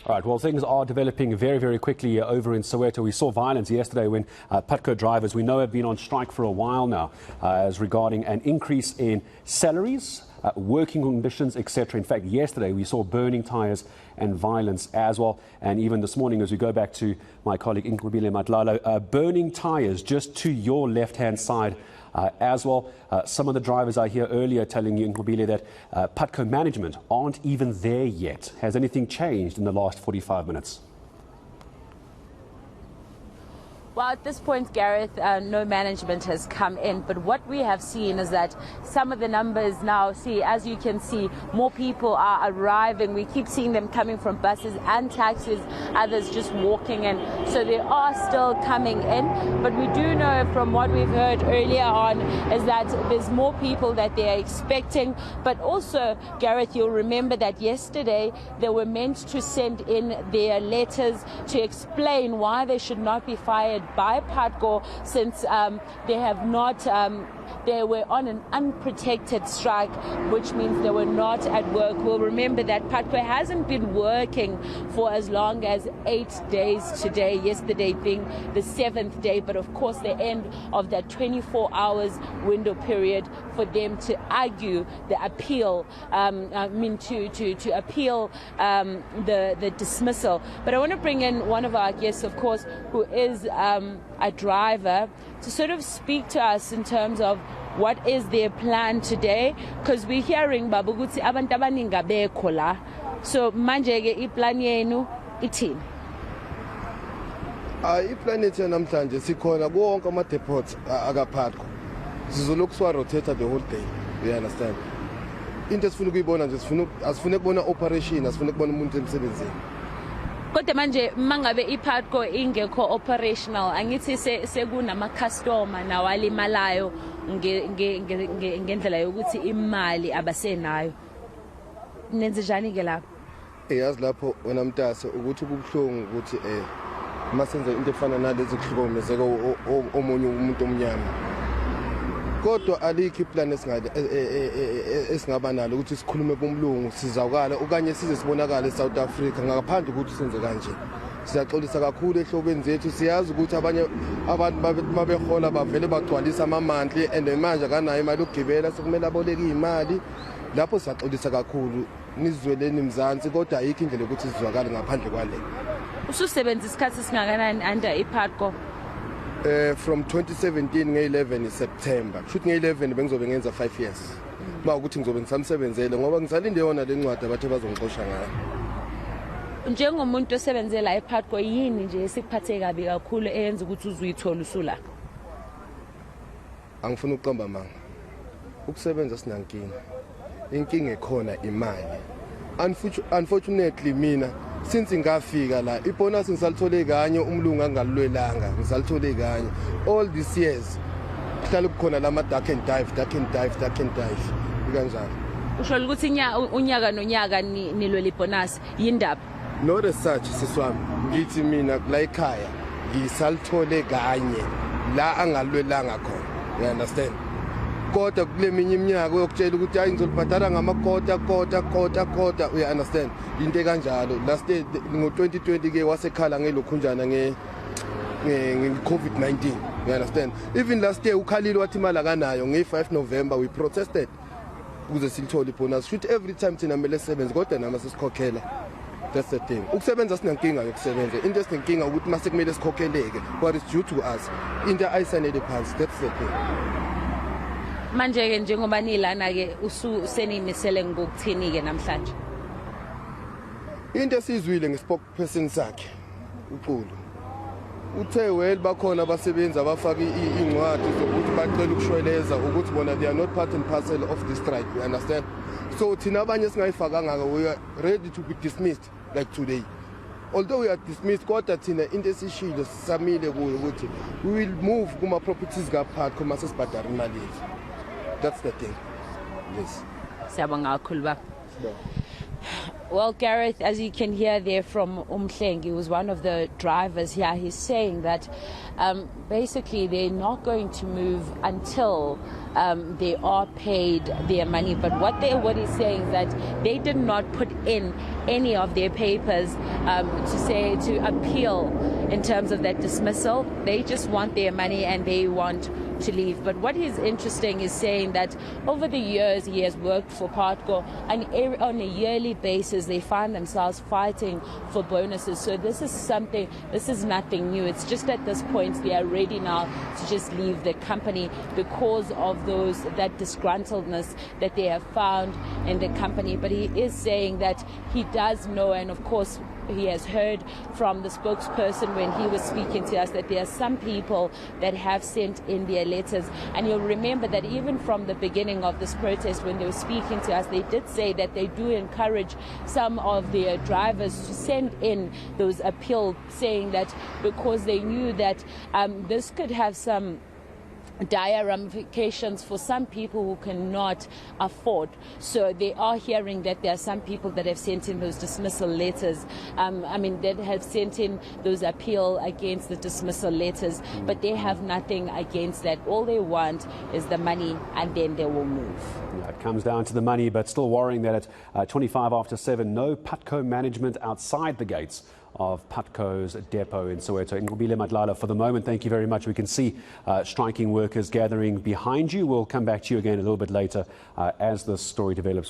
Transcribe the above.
All right, well, things are developing very, very quickly over in Soweto. We saw violence yesterday when Putco drivers, we know, have been on strike for a while now, as regarding an increase in salaries, working conditions, etc. In fact, yesterday we saw burning tyres and violence as well. And even this morning, as we go back to my colleague Nqobile Madlala, burning tyres just to your left-hand side as well. Some of the drivers are here earlier telling you, Nqobile, that Putco management aren't even there yet. Has anything changed in the last 45 minutes? Well, at this point, Gareth, no management has come in. But what we have seen is that some of the numbers now, as you can see, more people are arriving. We keep seeing them coming from buses and taxis, others just walking in. So they are still coming in. But we do know from what we've heard earlier on is that there's more people that they are expecting. But also, Gareth, you'll remember that yesterday they were meant to send in their letters to explain why they should not be fired by Putco, since they have not, they were on an unprotected strike, which means they were not at work. We'll remember that Putco hasn't been working for as long as 8 days today, yesterday being the 7th day, but of course the end of that 24 hours window period for them to argue the appeal, to appeal the dismissal. But I want to bring in one of our guests, of course, who is a driver, to sort of speak to us in terms of what is their plan today, because we're hearing babuguthi abantu abaningi abekho la. So manje ke iplan yenu ithini? Iplan yethu namhlanje sikhona konke ama depots akaphatko. Sizolokhu siwa rotate the whole day. You understand? Into esifuna ukuyibona nje asifuna ukubona operation, asifuna ukubona umuntu emsebenzini. Kodwa manje mangabe iPutco ingekho operational, angithi sekunama customer nawalimalayo ngendlela yokuthi imali abasenayo. Nenze njani ke lapho? Yazi lapho wena mntase ukuthi kubuhlungu ukuthi masenze into efana nalezi kuhlukumezeka omunye umuntu omnyama. Kodwa alikho iplan esingaba nalo ukuthi sikhulume bomlungu sizawukala okanye size sibonakala eSouth Africa ngaphandle ukuthi senze kanje. Siyaxolisa kakhulu ehlobeni zethu, siyazi ukuthi abanye abantu babehola bavele bagcwalisa amamandli and manje akanayo imali yokugibela sekumele aboleke imali. Lapho siyaxolisa kakhulu, nizweleni mzansi, kodwa ayikho indlela ukuthi sizwakale ngaphandle kwale. Ususebenza isikhathi singakanani under iPutco? From 2017 nge-11 September. Shoot nge-11 bengizobe ngenza 5 years. Ba ukuthi ngizobe ngisamsebenzele ngoba ngisalinde yona le ncwadi abathe bazongixosha ngayo. Njengomuntu osebenzela iPutco, yini nje esikuphathe kabi kakhulu eyenza ukuthi uzuyithola usula? Angifuna ukuqamba manga. Ukusebenza sinankinga. Inkinga ekhona imali. Unfortunately mina since ngafika la ibonus ngisalithole kanye umlungu angalwelanga ngisalithole kanye all these years kuhlala kukhona lama dark and dive kanjalo. Usho ukuthi unyaka nonyaka nilwela ibonus yindaba? No research siswami, ngithi mina la ekhaya ngisalithole kanye la angalwelanga khona. You understand? Kodwa kule minye iminyaka uyokutshela ukuthi hayi ngizolibhadala ngamakota. You understand? Into kanjalo. Last day ngo2020 ke wasekhala ngelokhunjana nge-COVID-19. You understand? Even last year ukhalile wathi imali akanayo nge5 November we protested ukuze silithole ibonus. Shoot every time thina mele sebenze kodwa nama sesikhokhela. That's the thing. Ukusebenza sinankinga yokusebenza. Into esinenkinga ukuthi mase kumele sikhokheleke what is due to us. Into ayisayinele phansi. That's the thing. Manje ke njengoba nilana ke usenimisele ngokuthini ke namhlanje? Into esizwile nge-spokesperson sakhe uqulu uthe well bakhona abasebenzi abafaka incwadi zokuthi bacela ukushweleza ukuthi bona they are not part and parcel of the strike. You understand? So thina abanye singayifakanga we are ready to be dismissed like today. Although we are dismissed, kodwa thina into esishilo sisamile kuyo ukuthi we will move kuma properties kaPutco mase sibhadala imali yethu. That's the thing. Yes. Siyabonga kakhulu baba. Well, Gareth, as you can hear there from Umhleng, he was one of the drivers here. He's saying that basically they're not going to move until they are paid their money. But what he's saying is that they did not put in any of their papers to appeal in terms of that dismissal. They just want their money and they want to leave. But what is interesting is saying that over the years he has worked for Putco, and on a yearly basis they find themselves fighting for bonuses. So this is nothing new. It's just at this point they are ready now to just leave the company because of that disgruntledness that they have found in the company. But he is saying that he does know, and of course he has heard from the spokesperson when he was speaking to us, that there are some people that have sent in their letters. And you'll remember that even from the beginning of this protest, when they were speaking to us, they did say that they do encourage some of their drivers to send in those appeals, saying that because they knew that this could have some dire ramifications for some people who cannot afford. So they are hearing that there are some people that have sent in those dismissal letters, that have sent in those appeal against the dismissal letters, but they have nothing against that. All they want is the money, and then they will move. Yeah, it comes down to the money, but still worrying that at 25 after 7, no Putco management outside the gates of Putco's depot in Soweto. Nqobile Madlala, for the moment, thank you very much. We can see striking workers gathering behind you. We'll come back to you again a little bit later as this story develops.